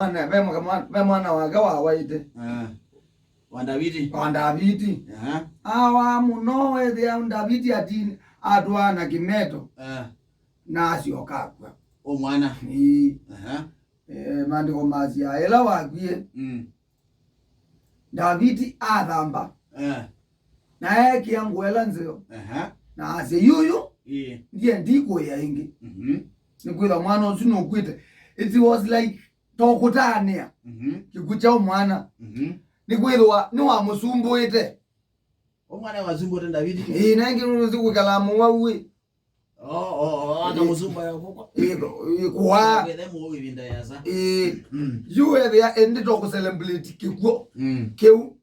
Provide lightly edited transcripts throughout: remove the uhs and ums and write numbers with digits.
Ana mwana wake wawaite Wandaviti awa muno ethia Ndaviti ati atwana kimeto nasio kakwa omwana mandiko mazia ela wagie Ndaviti athamba nae kiangwela nzio na ase yuyu ndiye ndiko ya ingi nikwitha mwana ucio nukwite it was like tokutania kigucha umwana nikwithwa ni wa musumbuite omwana wazumbuite Ndaviti nangi nuzi kalamu wawe ana musumba yakoko kwa bedemo ibinda yaza you there endi to celebrate kiguo keu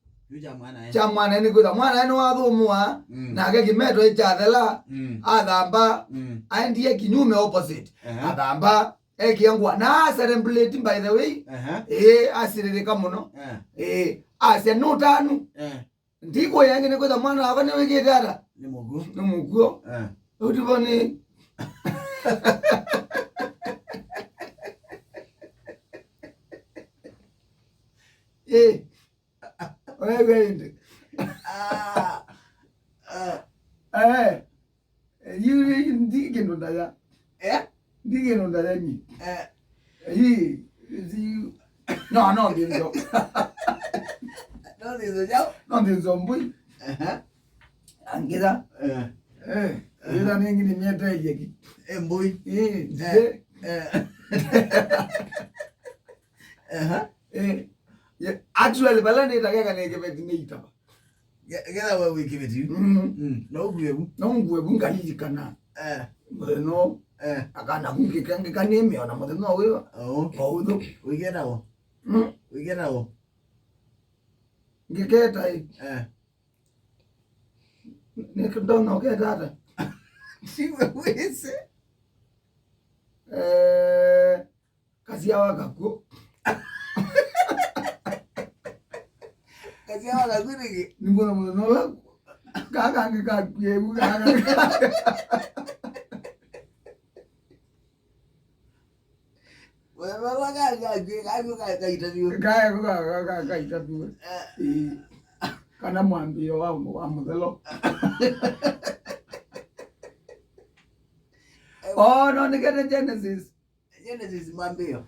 cha mwana ni kwitha mwana ni wathumwa nake kimeto echathela athamba aendie kinyume opposite athamba ekiangwa na celebrate by the way asiririka muno asia no tanu ndiko yange ni kwitha mwana ava ni wikitara ni muguo utivoni wewe you ndike ndo ndaya ndike ndo ndaya ni no ndinzo no ndinzo mbui angeza ila ningi ni mieta yeki mbui actually balani itageka nekebeti neitaba gela wewe kibeti no ngwebu ngayikana no akana kungikange kanemi ona moteno wewe oudho wigerawo ngiketa nikidona uketata siwe wese kazi ya wakako kazi ya wakazuri nimbona mwana kaka ngikakyebu kaka wewe kaitatiwe kaitatiwe kana mwambio wa muthelo no nikete Genesis mwambio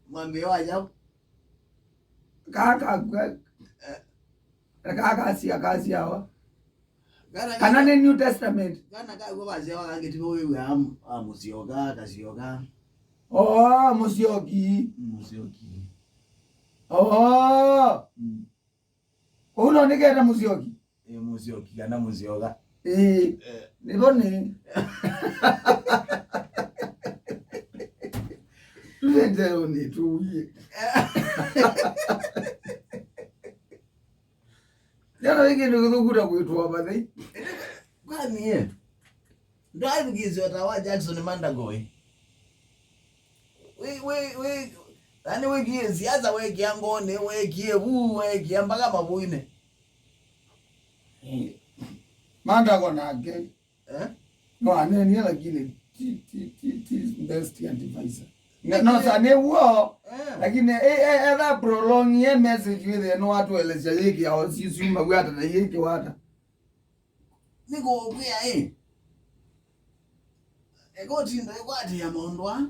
mwambio ajabu kaka kazi hawa kana ni New Testament kana kwa wazee wakangeti wewe musioga kasioga musioki uno niketa musioki musioki kana musioga nibone tuendeo ni tuye yana wiki nikuthukura kwitwa bathai kwani ndo abigizo tawa Jackson Mandagoi we ani wekie siasa wekie angone wekie wekie mpaka mabuine Mandago nake no aneni lakini best advisor no sane wo lakini that prolong ye message with no watu eleza yiki au sisuma gwata na yiki wata niko kuya ego tinda kwati ya mondwa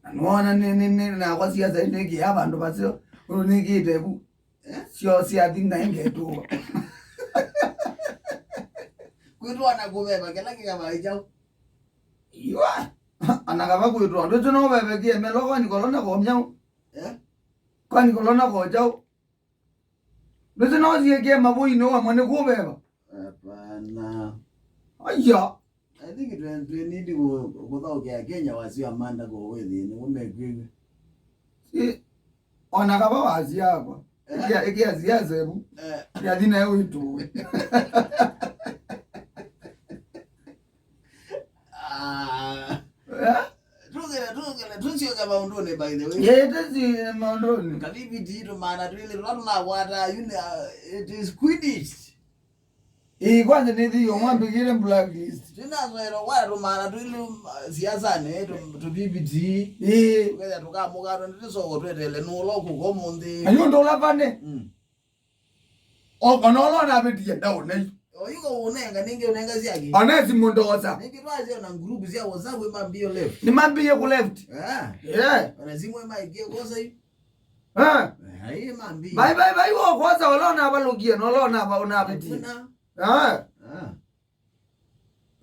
anona nini na kwa siasa yiki abantu basio unikite bu sio si adinga ingetu kwitwa na kubeba kila kama ijao iwa anakava kwitwa ndo no bebe kie meloko ni kolona ko mnyao kwani kolona ko jao ndo no zie kie mabui no amone kubeba hapana aya I think it need to go to Kenya wasi Amanda go with ni umegwiwe onakava wazi yako ikia ziazebu ya dina yao itu Tuncio kama undone by the way. Yetezi maondoni. Kavivi tito mana tuile tunatuna wata it is Quidditch. kwanza ndio mwambikire blacklist. Tinazoero wala rumana tuilu siasa ne to BBT. Kweza tukamuka ndisoko twetele nulo ku mundi. Ayo ndo lavane. Okono na betiye dawo ne. Oyuko unenga ninge unenga siaki. Anezi mundoza. Ninge twaje na group sia WhatsApp imambio left. Ni mambie ku left. Anazimwe maigie kosa hivi. Hai mambi. Bye wo kwanza olona abalogie nolona abona betiye.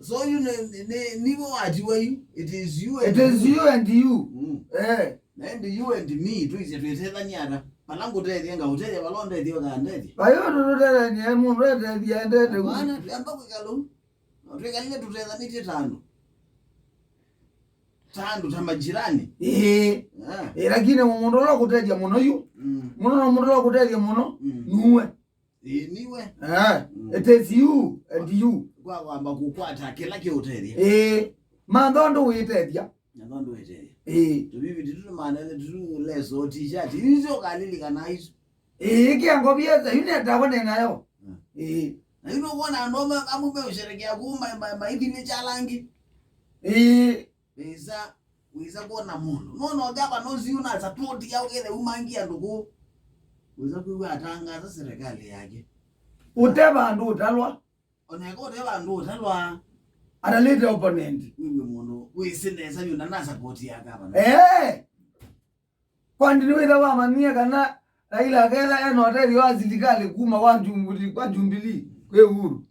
So you nivo atiwe it is you and you. And you and me tuize twethetha nyana. Malango tete nga hoteli balonde dio ga ndete. Bayo tutela nye mundu ete dia ndete. Bana tuyamba kwikalo. Tukalile tuthetha niti tando. Tando tamajirani. Lakini mundu lo kuteja muno yu. Mundu lo kuteja muno. Nuwe. Niwe. It is you and you. Kwa kwamba kukwata kila ki hoteli. Mandondo witeja. Mandondo witeja. Tubibi titu manele titu leso t-shirt. Hizo kalili kana hizo. Kiango bieza yune ndabone nayo. Na hilo uona ndoma amube usherekea kuma maidi ni chalangi. Wiza kuona mundu. Nono gaba nozi una support yao kile umangia ndugu. Wiza kuwa atangaza serikali yake. Uteba ndu utalwa. Oneko uteba ndu utalwa. Analete opponent. Wewe mundu wisineza yuna na support yake hapa. Kwandi niweza wa mania kana Raila kela eno hoteli wa zilikali kuma wanjumbili kwa jumbili kwe uhuru.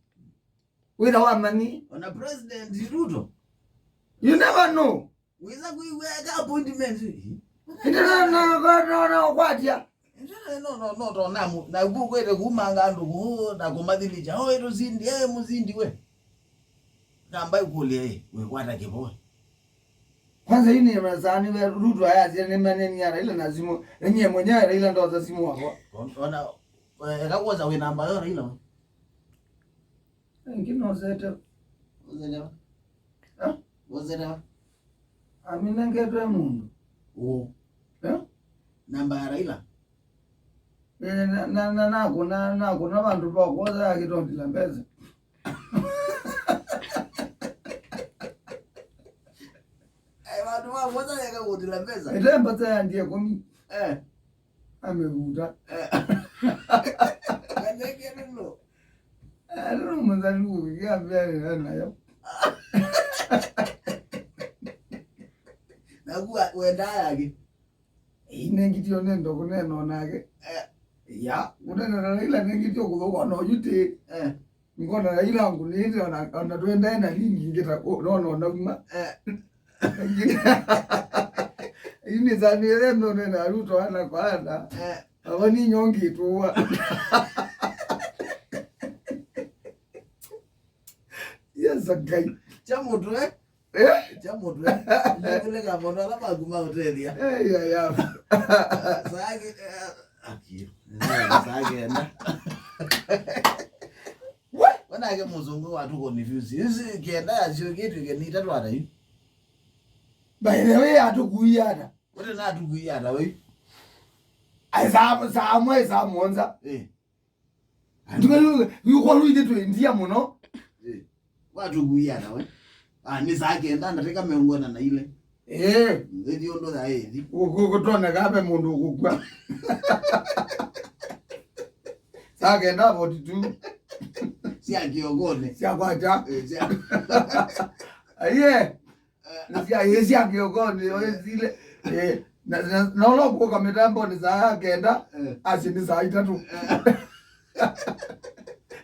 Weza wa mani. Ona President Ruto. You never know. Weza kuiweka appointment. No, kwatia. No, namu. Na kukwete kumanga ndugu na kumadhilija. Eto zindi, muzindi we. Kamba ukule we kwata kiboe. Kwanza hii ni mazani we Ruto haya zile maneni ya Raila na simu. Yenyewe mwenyewe Raila ndo za simu wako. Ona kakuza we namba yo Raila. Ngino zetu. Wazera. Amina ngetwe mundu. Namba ya Raila. Kuna bantu bakoza yakitondila mbeza. Watu wakoza yakutondila mbeza. Itemba tsa ndiye komi. Amevuta. Kaneke nino. Alo mwanzalu ya vile nayo. Nakuwa wenda yake. Inengitio nendo kuneno nake. Ya, unena Raila nengitio kuthoko no yute. Ngona Raila ngulinde ona twenda na lingi ngita no uma. Ini zanire no nena Ruto ana kwana. Abani nyongi tuwa. Yes, okay. Chamutu Chamutu Yule kamono ala maguma hoteli ya. Sage aki. Sage na. Wana ke muzungu watu confuse. Hizi kienda ya sio kitu kenita twara hivi. By the way atukuyana. Wote na atukuyana wewe. Aiza monza. Ndugu yuko luide tu India muno. Watu kuyana we. Ni zake ndanda teka meongona na ile. Ndio ndo da hivi. Ukutona kabe mundu ukukwa. Sake ndabo tu. Si akiogone. Si akwacha. Si akiogone zile. Na ulo kwa mitambo ni saa kenda asini saa itatu.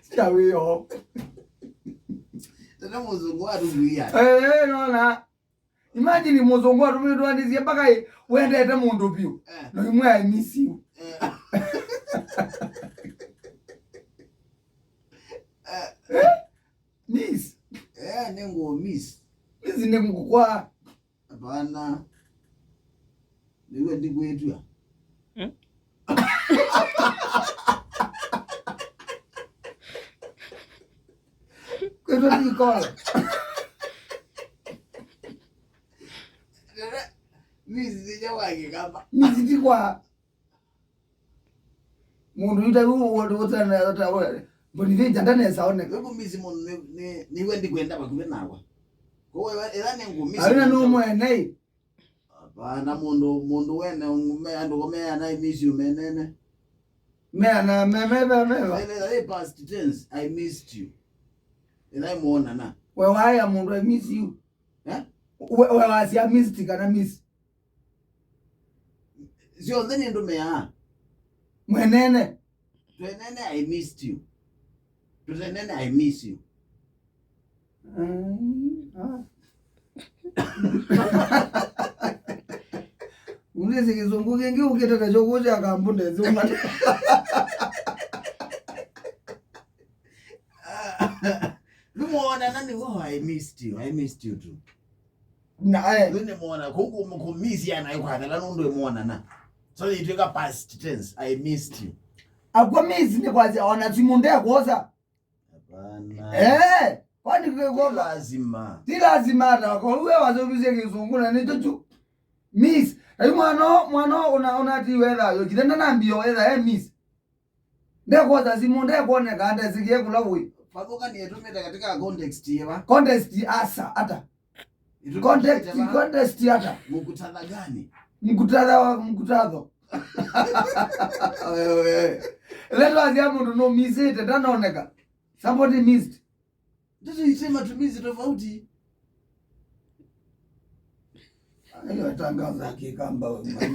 Siawiyo. Tena muzungu watu kuia. Nona. Imagine muzungu watu mwendwanizia mpaka wende ete mundu pio. No imwe I miss you. Miss. Nengo miss. Miss nengo kwa. Hapana. Niwe ndiko yetu ya. Kwetu nikola. Miss sijawahi kama. Miss dikwa. Mundu yuta uwo utana mboni vinja ndane saone wewe mizi mundu ni wendi kwenda bakuve nawa ko era ne ngumisi arina no mwene bana mundu wene ngume ando komea na miss you menene mena meme I past tense I missed you and I muona na wewe haya mundu I miss you wewe wasi I missed kana miss sio ndeni ndo mea mwenene twenene I missed you twenene I miss you Unezi kizungu kingi ukitaka chokuja akambunde zuma. Muona nani wao I missed you too. Na Lune muona kungu mkumisi yana yuko hadala ndo muona na. So itweka past tense I missed you. Akwa miss ni kwazi ona timunde kosa. Hapana. Kwani kwa lazima. Si lazima hata kwa wewe wazobize kizungu na ni chochu. Miss ayi mwana unati weather yo kitenda nambio weather miss ndeko tazimunde kuone kanda zikie kula huyu fagoka ni etumeta katika context yeba context asa hata context hata mkutadha gani mkutadho wewe leto azia mtu no miss it ndanaoneka somebody missed ndio isema tumizi tofauti. Ayo tangaza kikamba wewe.